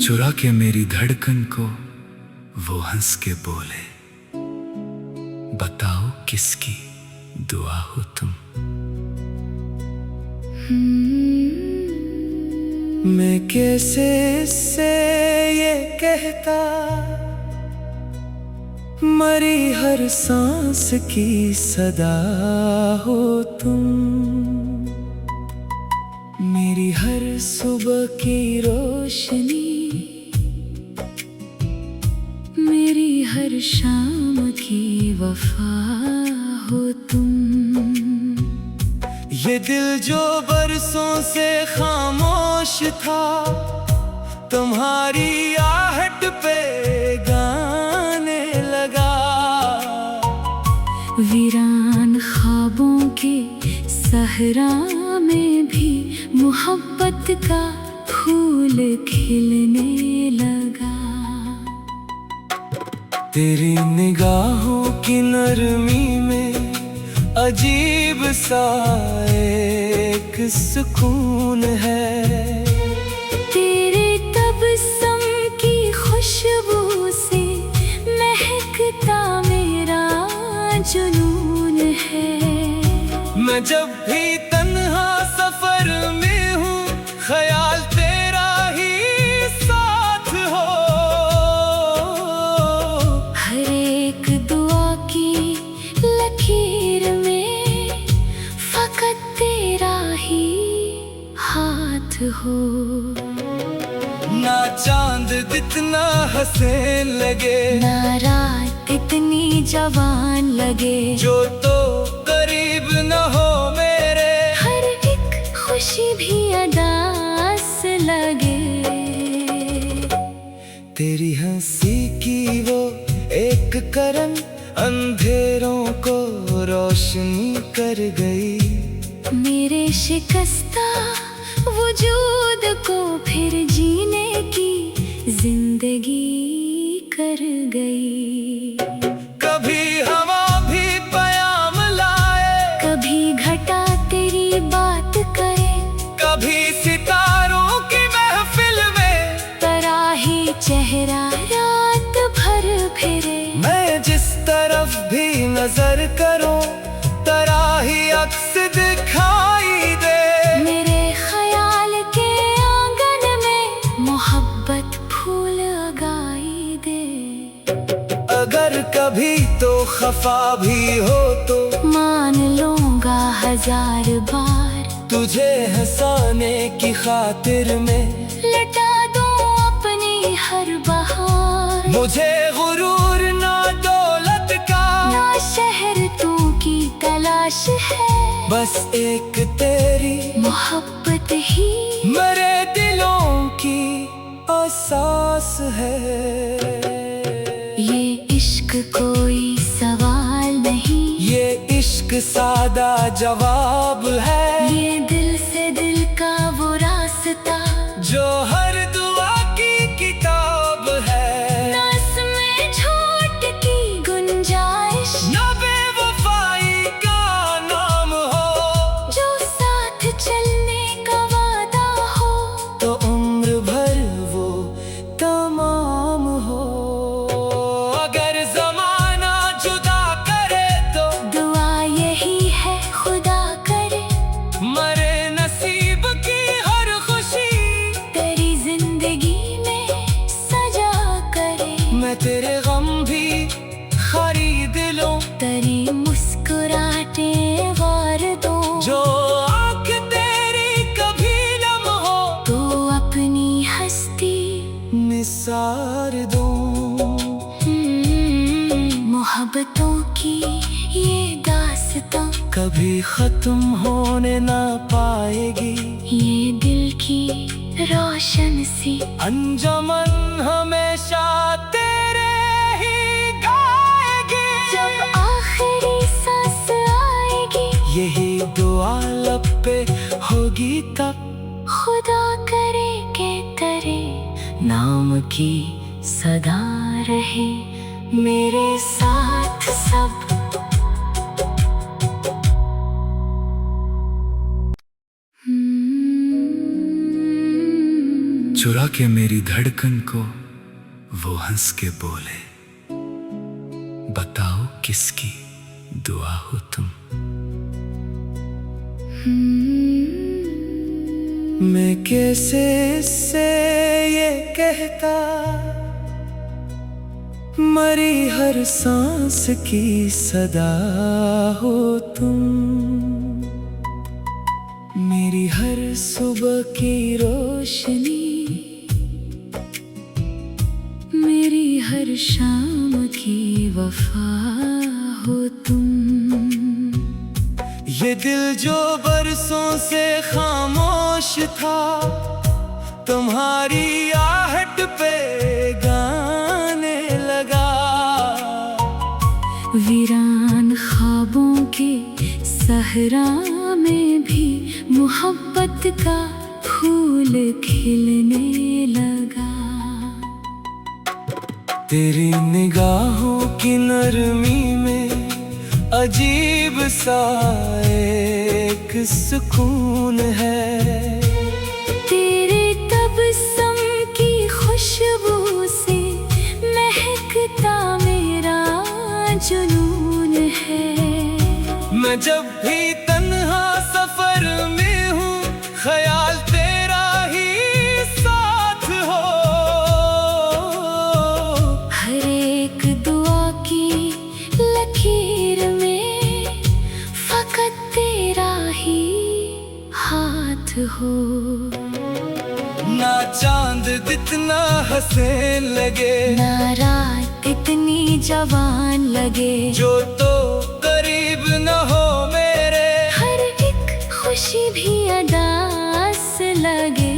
चुरा के मेरी धड़कन को वो हंस के बोले, बताओ किसकी दुआ हो तुम। मैं कैसे इससे ये कहता, मरी हर सांस की सदा हो तुम। मेरी हर सुबह की रोशनी, मेरी हर शाम की वफा हो तुम। ये दिल जो बरसों से खामोश था, तुम्हारी आहट पे गाने लगा। वीरान ख्वाबों के सहरा में भी मोहब्बत का फूल खिलने लगा। तेरी निगाहों की नरमी में अजीब सा एक सुकून है। तेरे तबस्सुम की खुशबू से महकता मेरा जुनून है। मैं जब भी तन्हा सफर में हूँ, ख्याल तेरा ही साथ हो। हर एक दुआ की लकीर में फकत तेरा ही हाथ हो। ना चांद इतना हंसे लगे, ना रात इतनी जवान लगे, जो तो करीब न हो मेरे। हर एक खुशी भी अदास लगे। तेरी हंसी की वो एक करन अंधेरों को रोशनी कर गई। मेरे शिकस्ता वजूद को फिर जीने की जिंदगी कर गई। कभी हवा भी प्याम लाए, कभी घटा तेरी बात करे, कभी सितारों की महफिल में तराही चेहरा रात भर फिरे। मैं जिस तरफ भी नजर करूं, तराही अक्स दिखाई दे। मेरे ख्याल के आंगन में मोहब्बत फूल उगाई दे। अगर कभी तो खफा भी हो तो मान लूंगा हजार बार, तुझे हंसाने की खातिर में लटा दूं अपनी हर बहार। मुझे गुरूर ना दौलत का, ना शहर तू की तलाश है, बस एक तेरी मोहब्बत ही मेरे दिलों की एहसास है। ये इश्क कोई सवाल नहीं, ये इश्क सादा जवाब है। ये दिल से दिल का वो रास्ता, जो हर दुआ की किताब है। ना इसमें झूठ की गुंजाइश, ना बेवफाई का नाम हो। जो साथ चलने का वादा हो, तो उम्र भर वो तमाम हो। अगर जमाना जुदा करे तो दुआ यही है खुदा करे, मरे नसीब की हर खुशी तेरी जिंदगी में सजा करे। मैं तेरे गम भी खरीद लूं, तेरी मुस्कुराहटे वार दूं, जो आँख तेरी कभी नम हो तो अपनी हस्ती निसार दूं। मोहब्बतों की ये दास्तां कभी खत्म होने ना पाएगी। ये दिल की रोशन सी अंजुमन हमेशा तेरे ही गाएगी। जब आखिरी सांस आएगी, यही दुआ लब पे होगी तब, खुदा करे के तेरे नाम की सदा रहे मेरे साथ सब। चुरा के मेरी धड़कन को वो हंस के बोले, बताओ किसकी दुआ हो तुम। मैं कैसे इससे ये कहता, मरी हर सांस की सदा हो तुम। मेरी हर सुबह की रोशनी, मेरी हर शाम की वफा हो तुम। ये दिल जो बरसों से खामोश था, तुम्हारी आहट पे गाने लगा। वीरान ख्वाबों के सहरा में भी मोहब्बत का फूल खिलने लगा। तेरी निगाहों की नरमी में अजीब सा एक सुकून है। तेरे तबस्सुम की खुशबू से महकता मेरा जुनून है। मैं जब भी तन्हा सफर में हूँ, ख्याल तेरा ही साथ हो। हर एक दुआ की लकीर में फकत तेरा ही हाथ हो। ना चांद इतना हंसने लगे, ना रात इतनी जवान लगे, जो तो करीब न हो मेरे। हर एक खुशी भी अदास लगे।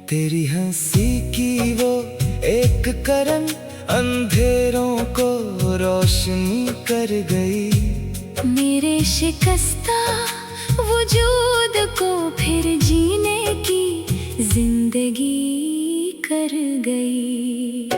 तेरी हंसी की वो एक करन अंधेरों को रोशनी कर गई। मेरे शिकस्ता वजूद को फिर जीने की जिंदगी कर गई।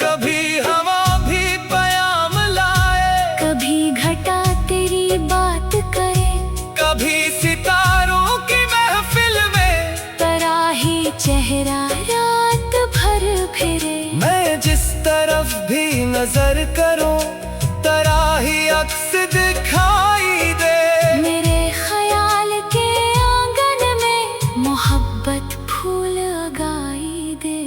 कभी हवा भी पयाम लाए, कभी घटा तेरी बात करे, कभी सितारों की महफिल में तराही चेहरा रात भर फिरे। मैं जिस तरफ भी नजर करूं, तराही अक्स दिखाई दे। मेरे ख्याल के आंगन में मोहब्बत फूल उगाई दे।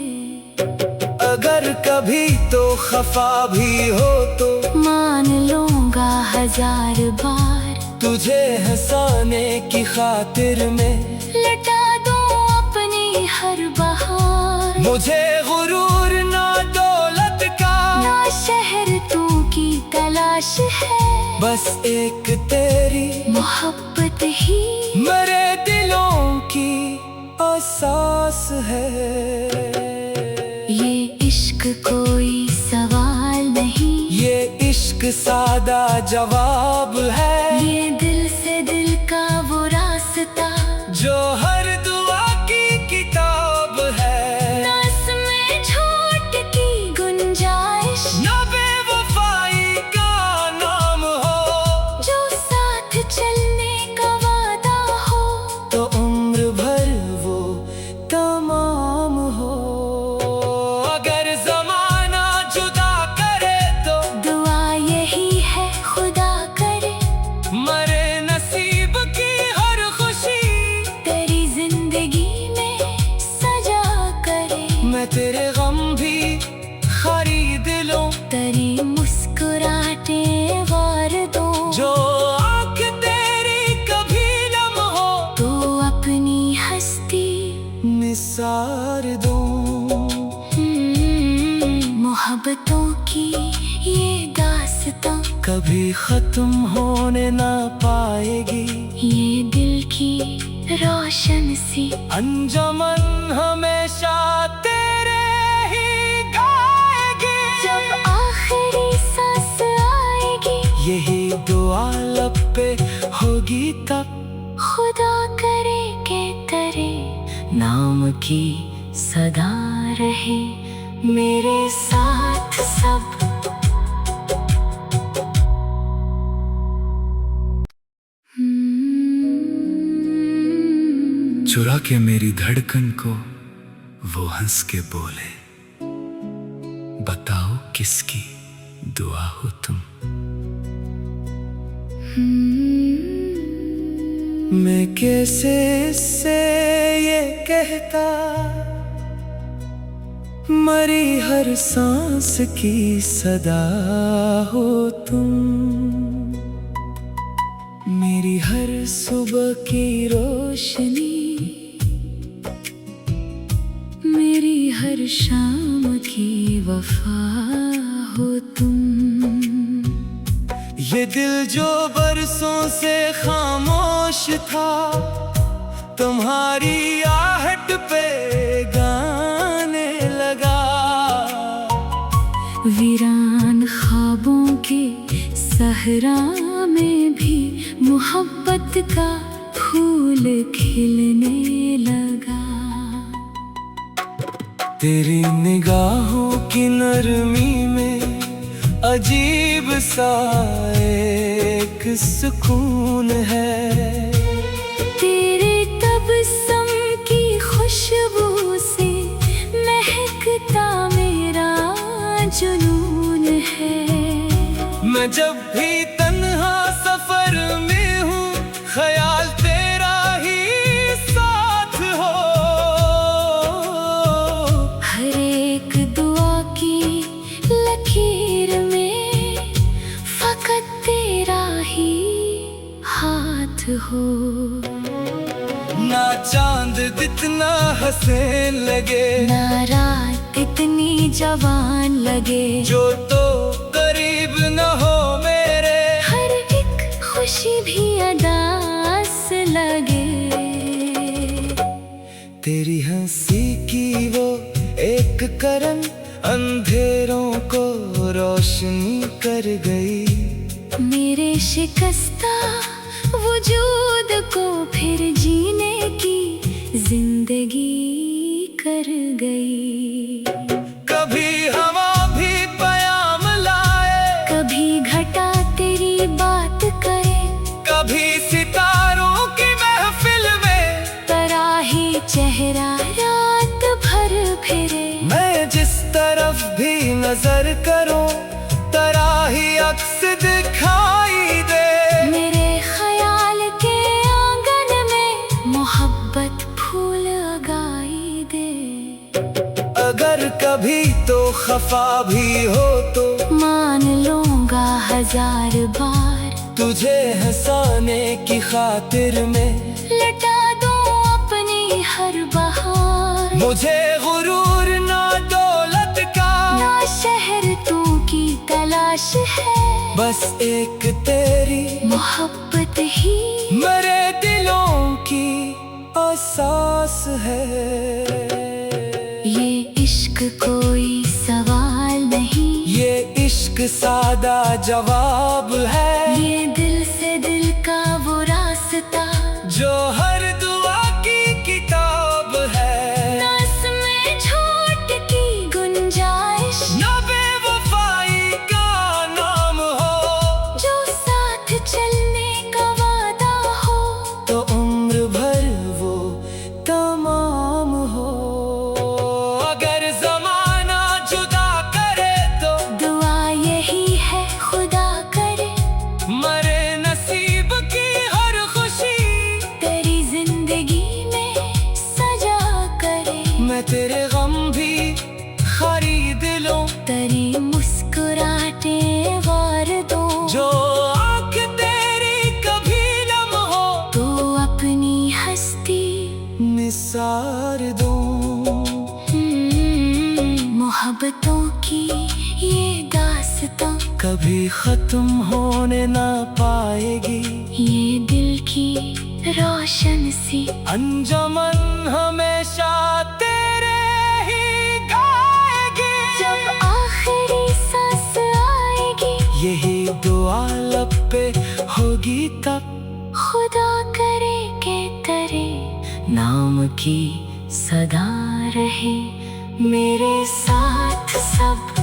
अगर कभी तो खफा भी हो तो मान लूंगा 1000 बार, तुझे हंसाने की खातिर में लटा दूं अपनी हर बहार। मुझे गुरूर ना दौलत का, ना शहर तू की तलाश है, बस एक तेरी मोहब्बत ही मेरे दिलों की एहसास है। ये इश्क कोई सवाल नहीं, ये इश्क सादा जवाब है। ये दिल से दिल का वो रास्ता, जो हर दुआ की किताब है। ना इसमें झूठ की गुंजाइश, ना बेवफाई का नाम हो। जो साथ चलने का वादा हो, तो उम्र भर वो तमाम हो। अगर जमाना जुदा करे तो दुआ यही है खुदा करे, मरे नसीब की हर खुशी तेरी जिंदगी में सजा करे। मैं तेरे गम भी खरीद लूं, तेरी मुस्कुराहटे वार दूं, जो आँख तेरी कभी नम हो तो अपनी हस्ती निसार दूं। मोहब्बतों की ये दास्तां कभी खत्म होने ना पाएगी, ये दिल की रोशन सी अंजुमन हमेशा तेरे ही गाएगी। जब आखिरी सांस आएगी, यही दुआ लब पे होगी तब, खुदा करे के तेरे नाम की सदा रहे मेरे साथ सब। चुरा के मेरी धड़कन को वो हंस के बोले, बताओ किसकी दुआ हो तुम। मैं कैसे इससे ये कहता, मरी हर सांस की सदा हो तुम। मेरी हर सुबह की रोशनी, मेरी हर शाम की वफा हो तुम। ये दिल जो बरसों से खामोश था, तुम्हारी आहट पे गाने लगा। वीरान ख्वाबों के सहरा में भी मोहब्बत का फूल खिलने लगा। तेरी निगाहों की नरमी में अजीब सा एक सुकून है। तेरे तबस्सुम की खुशबू से महकता मेरा जुनून है। मैं जब भी तन्हा सफर में हूँ, ख्याल तेरा ही साथ हो। हर एक दुआ की लकीर में फकत तेरा ही हाथ हो। ना चांद इतना हसीन लगे, ना रात इतनी जवान लगे, जो तो करीब न हो मेरे। हर एक खुशी भी अदास लगे। तेरी हंसी की वो एक करन अंधेरों को रोशनी कर गई। मेरे शिकस्ता वजूद को फिर जीने की जिंदगी कर गई। कभी हवा भी प्याम लाए, कभी घटा तेरी बात करे, कभी सितारों की महफिल में तराही चेहरा रात भर फिरे। मैं जिस तरफ भी नजर करूं, तराही अक्स दिखाई दे। मेरे ख्याल के आंगन में मोहब्बत फूल उगाई दे। अगर कभी तो खफा भी हो तो मान लूंगा 1000 बार, तुझे हंसाने की खातिर में लटा दूं अपनी हर बहार। मुझे गुरूर ना दौलत का, ना शहरतों की तलाश है, बस एक तेरी मोहब्बत ही मेरे दिलों की एहसास है। ये इश्क कोई सवाल नहीं, ये इश्क सादा जवाब है। ये दिल से दिल का वो रास्ता, जो हर दुआ की किताब है। ना इसमें झूठ की गुंजाइश, ना बेवफाई का नाम हो। जो साथ चलने का वादा हो, तो उम्र भर वो तमाम हो। अगर जमाना जुदा करे तो दुआ यही है खुदा करे, मरे नसीब की हर खुशी तेरी जिंदगी में सजा करे। मैं तेरे गम भी खरीद लूं, तेरी मुस्कुराते वार दूं, जो आँख तेरी कभी नम हो तो अपनी हस्ती निसार दूं। मोहब्बतों की ये दास्तां कभी खत्म होने ना पाएगी, ये दिल की रोशन सी अंजुमन हमेशा तेरे ही गाएगी। जब आखिरी सांस आएगी, यही दुआ लब पे होगी तब, खुदा करे के तेरे नाम की सदा रहे मेरे साथ सब।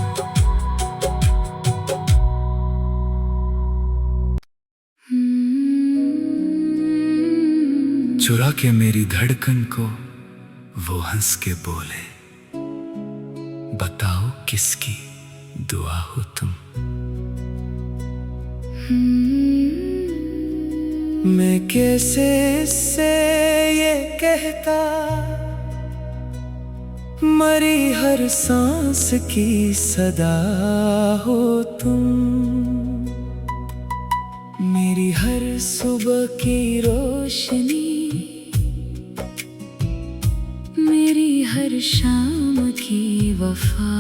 चुरा के मेरी धड़कन को वो हंस के बोले, बताओ किसकी दुआ हो तुम। मैं कैसे इससे ये कहता, मरी हर सांस की सदा हो तुम। मेरी हर सुबह की रोशनी, मेरी हर शाम की वफा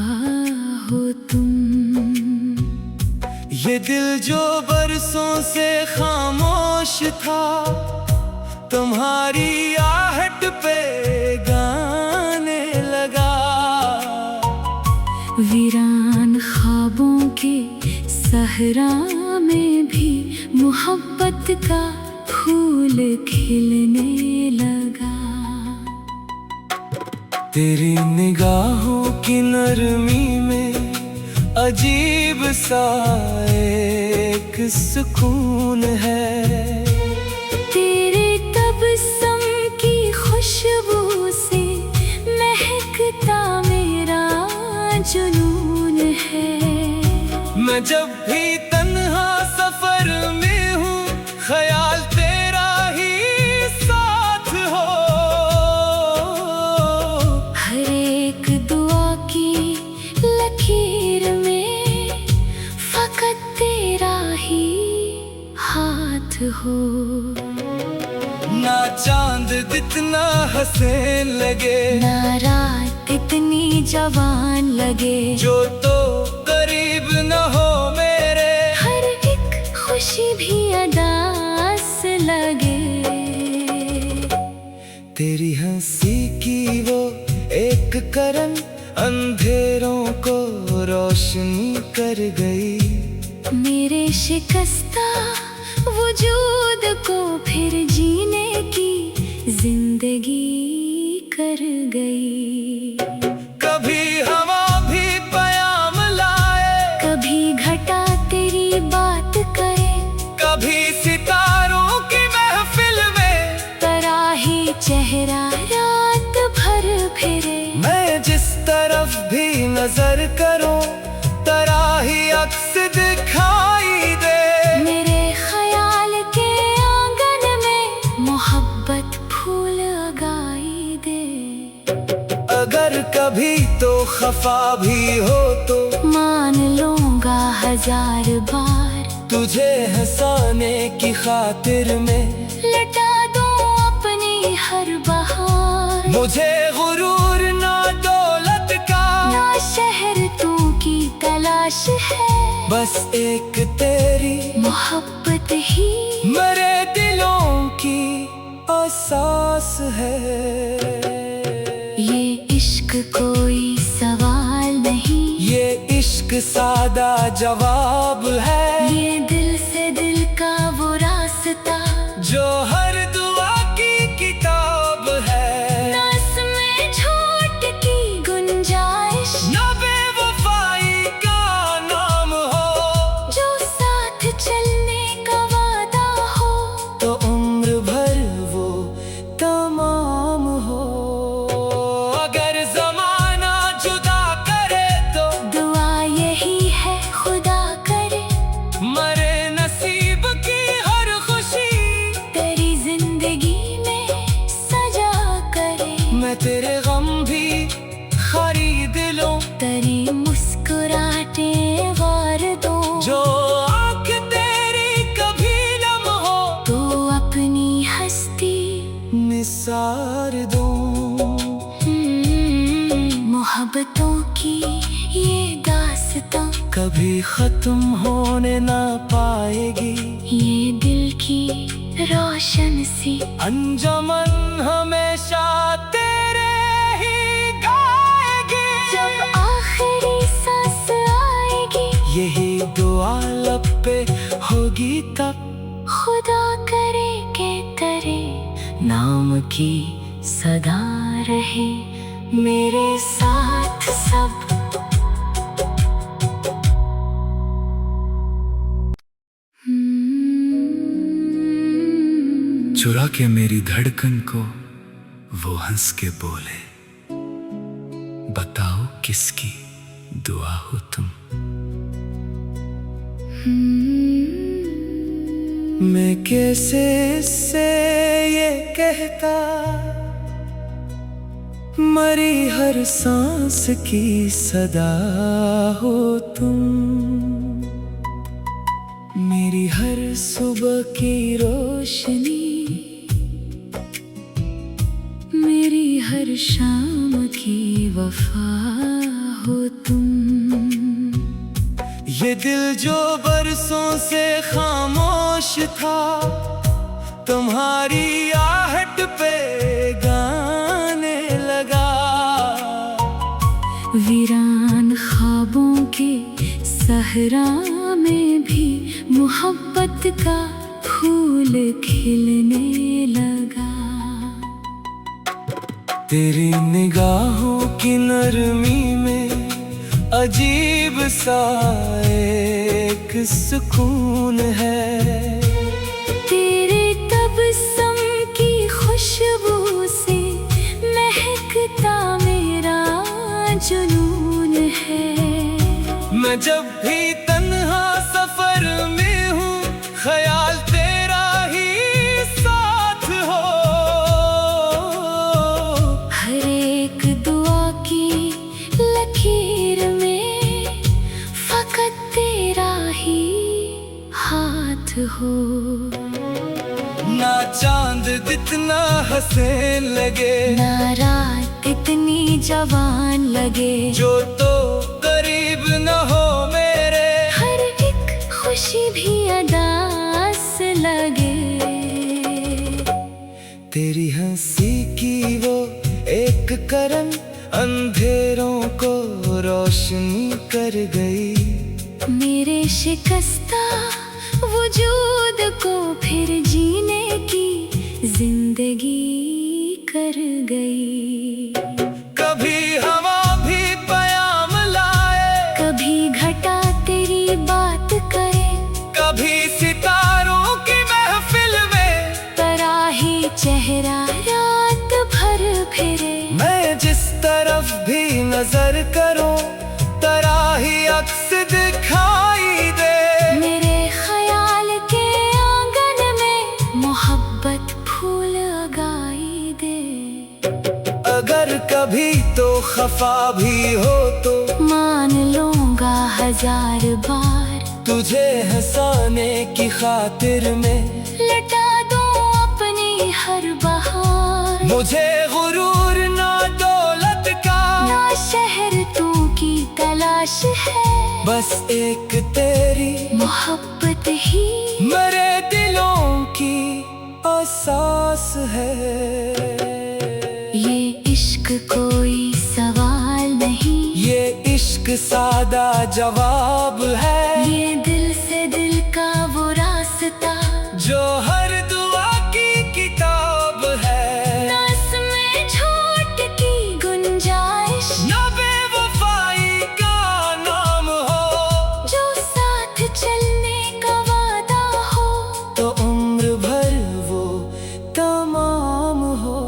हो तुम। ये दिल जो बरसों से खामोश था, तुम्हारी आहट पे गाने लगा। वीरान ख्वाबों के सहरा में भी मोहब्बत का फूल खिलने लगा। तेरी निगाहों की नरमी में अजीब सा एक सुकून है। तेरे तबस्सुम की खुशबू से महकता मेरा जुनून है। मैं जब भी तन्हा सफर में हूँ, ख्याल तेरा ही साथ हो। हर एक दुआ की लकीर में फकत तेरा ही हाथ हो। ना चांद इतना हंसने लगे, ना रात इतनी जवान लगे, जो तो करीब न हो मेरे। हर एक खुशी भी अदास लगे। तेरी हंसी की वो एक करन अंधेरों को रोशनी कर गई। मेरे शिकस्ता वजूद को फिर जीने की जिंदगी कर गई। कभी हवा भी प्याम लाए, कभी घटा तेरी बात करे, कभी सितारों की महफिल में तराही चेहरा रात भर फिरे। मैं जिस तरफ भी नजर करूं, तराही अक्स दिखाई दे। मेरे ख्याल के आंगन में मोहब्बत फूल उगाई दे। अगर कभी तो खफा भी हो तो मान लूंगा 1000 बार, तुझे हंसाने की खातिर में लटा दूं अपनी हर बहार। मुझे गुरूर ना दौलत का, ना शहर तू की तलाश है, बस एक तेरी मोहब्बत ही मेरे दिलों की एहसास है। ये इश्क कोई सवाल नहीं, ये इश्क सादा जवाब है। ये दिल से दिल का वो रास्ता, जो हर दुआ की किताब है। ना इसमें झूठ की गुंजाइश, ना बेवफाई का नाम हो। जो साथ चलने का वादा हो, तो उम्र भर वो तमाम हो। अगर जमाना जुदा करे तो दुआ यही है खुदा करे। मरे नसीब की हर खुशी तेरी जिंदगी में सजा करे। मैं तेरे गम भी खरीद लूं, तेरी मुस्कुराहटे वार दूं, जो आँख तेरी कभी नम हो तो अपनी हस्ती निसार दूं। मोहब्बतों की ये दास्तां कभी खत्म होने ना पाएगी। ये दिल की रोशन सी अंजुमन हमेशा तेरे ही गाएगी। जब आखिरी सांस आएगी, यही दुआ लब पे होगी तब, खुदा करे के तेरे नाम की सदा रहे मेरे साथ सब। चुरा के मेरी धड़कन को वो हंस के बोले, बताओ किसकी दुआ हो तुम। मैं कैसे इससे ये कहता, मरी हर सांस की सदा हो तुम। मेरी हर सुबह की रोशनी, मेरी हर शाम की वफा हो तुम। ये दिल जो बरसों से खामोश था, तुम्हारी आहट पे गाने लगा। वीरान ख्वाबों के सहरा में भी मोहब्बत का फूल खिलने लगा। तेरी निगाहों की नरमी में अजीब सा एक सुकून है। तेरे तबस्सुम की खुशबू से महकता मेरा जुनून है। मैं जब भी तन्हा सफर में हूँ, ख्याल तेरा ही साथ हो। हर एक दुआ की लकीर में फकत तेरा ही हाथ हो। ना चांद जितना हसीन लगे, ना रात इतनी जवान लगे, जो तो करीब न हो मेरे। हर एक खुशी भी अदास लगे। तेरी हंसी की वो एक करन अंधेरों को रोशनी कर गई। मेरे शिकस्ता वजूद को फिर जीने की जिंदगी कर गई। कभी हवा भी प्याम लाए, कभी घटा तेरी बात करे, कभी सितारों की महफिल में तराही चेहरा रात भर फिरे। मैं जिस तरफ भी नजर करूं, तराही अक्स दिखाई दे। मेरे ख्याल के आंगन में मोहब्बत फूल उगाई दे। अगर कभी तो खफा भी हो तो मान लूंगा 1000 बार, तुझे हंसाने की खातिर में लटा दो अपनी हर बहार। मुझे गुरूर ना दौलत का, ना शहर तू की तलाश है, बस एक तेरी मोहब्बत ही मेरे दिलों की एहसास है। ये इश्क कोई सवाल नहीं, ये इश्क सादा जवाब है। ये दिल से दिल का वो रास्ता, जो हर दुआ की किताब है। ना इसमें झूठ की गुंजाइश, ना बेवफाई का नाम हो। जो साथ चलने का वादा हो, तो उम्र भर वो तमाम हो।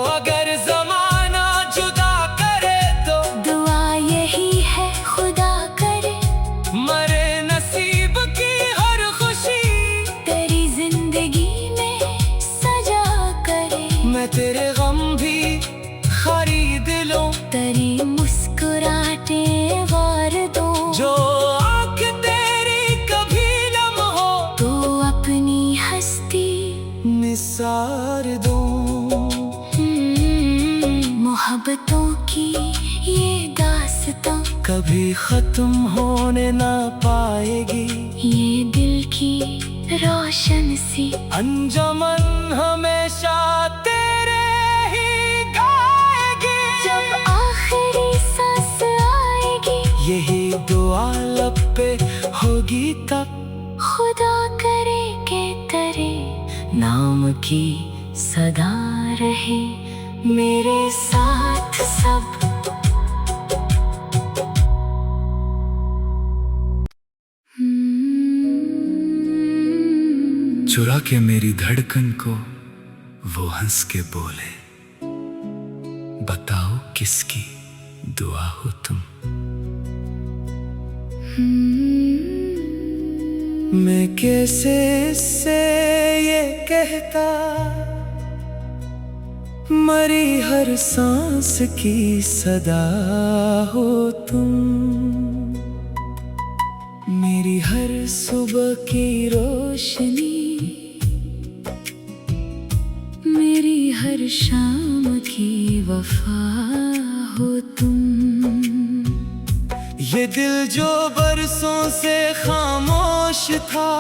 अगर जमाना जुदा करे तो दुआ यही है खुदा करे, मरे नसीब की हर खुशी तेरी जिंदगी में सजा करे। मैं तेरे गम भी खरीद लूं, तेरी मुस्कुराहटे वार दूं, जो आँख तेरी कभी नम हो तो अपनी हस्ती निसार दूं। मोहब्बतों की ये दास्तां कभी खत्म होने ना पाएगी, ये दिल की रोशन सी अंजुमन हमेशा तेरे ही गाएगी। जब आखिरी सांस आएगी, यही दुआ लब पे होगी तब, खुदा करे के तेरे नाम की सदा रहे मेरे साथ सब। चुरा के मेरी धड़कन को वो हंस के बोले, बताओ किसकी दुआ हो तुम। मैं कैसे इससे ये कहता, मरी हर सांस की सदा हो तुम। मेरी हर सुबह की रोशनी, मेरी हर शाम की वफा हो तुम। ये दिल जो बरसों से खामोश था,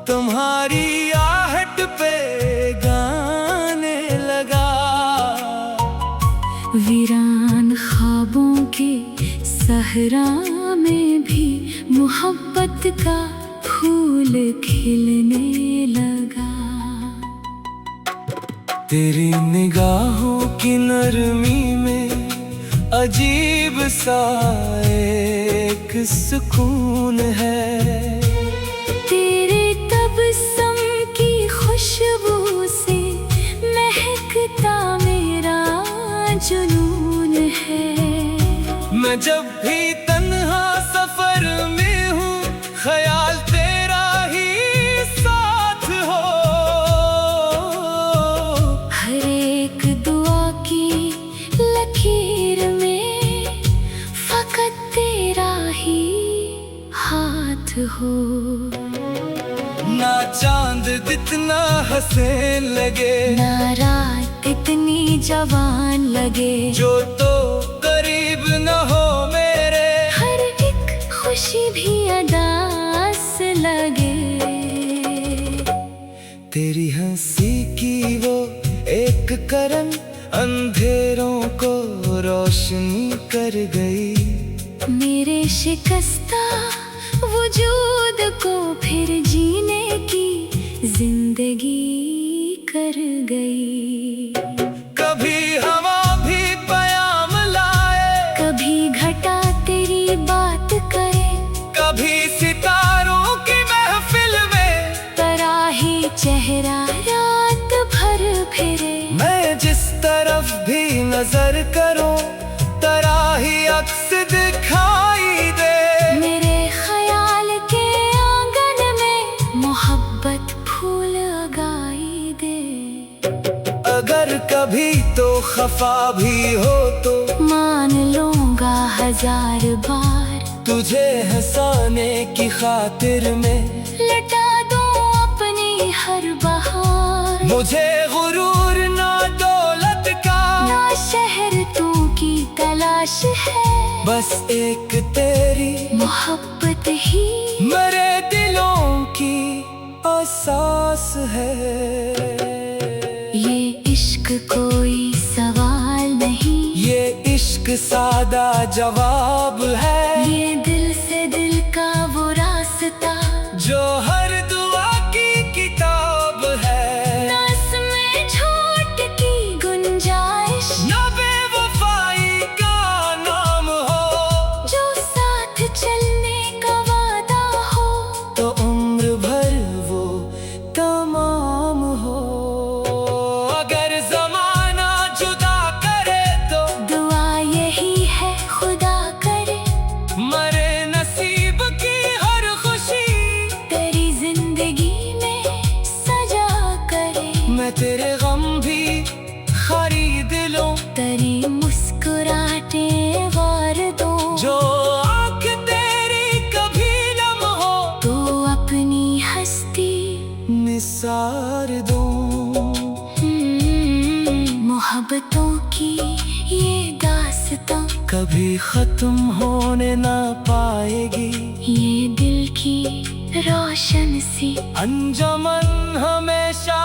तुम्हारी आहट पे गाने लगा। वीरान ख्वाबों के सहरा में भी मोहब्बत का फूल खिलने लगा। तेरी निगाहों की नरमी में अजीब सा एक सुकून है। तेरे तबस्सुम की खुशबू से महकता मेरा जुनून है। मैं जब भी तन्हा सफर में हूँ, ख्याल तेरा ही साथ हो। हर एक दुआ की लकीर में फकत तेरा ही हाथ हो। ना चांद इतना हंसे लगे, ना रात इतनी जवान लगे, जो तो करीब न हो मेरे। हर एक खुशी भी अदास लगे। तेरी हंसी की वो एक करन अंधेरों को रोशनी कर गई। मेरे शिकस्ता वजूद को फिर जीने की जिंदगी कर गई। कभी हवा भी प्याम लाए, कभी घटा तेरी बात करे, कभी सितारों की महफिल में तराही चेहरा रात भर फिरे। मैं जिस तरफ भी नजर करूं, तराही अक्स दिखाई दे। मेरे ख्याल के आंगन में मोहब्बत फूल उगाई दे। अगर कभी तो खफा भी हो तो मान लूंगा 1000 बार, तुझे हंसाने की खातिर में लटा दूं अपनी हर बहार। मुझे गुरूर ना दौलत का, ना शहर तू की तलाश है, बस एक तेरी मोहब्बत ही मेरे दिलों की एहसास है। ये इश्क कोई सवाल नहीं, ये इश्क सादा जवाब है। ये दिल से दिल का वो रास्ता, जो हर दुआ की किताब है। ना इसमें झूठ की गुंजाइश, ना बेवफाई का नाम हो। जो साथ चलने का वादा हो, तो उम्र भर वो तमाम हो। अगर जमाना जुदा करे तो दुआ यही है खुदा करे, मरे नसीब की हर खुशी तेरी जिंदगी में सजा करे। मैं तेरे गम भी खरीद लूं, तेरी मुस्कुराहटे वार दूं, जो आँख तेरी कभी नम हो तो अपनी हस्ती निसार दूं। मोहब्बतों की ये दास्तां कभी खत्म होने ना पाएगी। ये दिल की रोशन सी अंजुमन हमेशा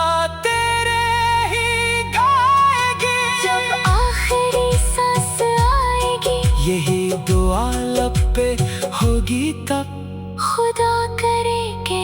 तेरे ही गाएगी। जब आखिरी सांस आएगी, यही दुआ लब पे होगी तब खुदा करे के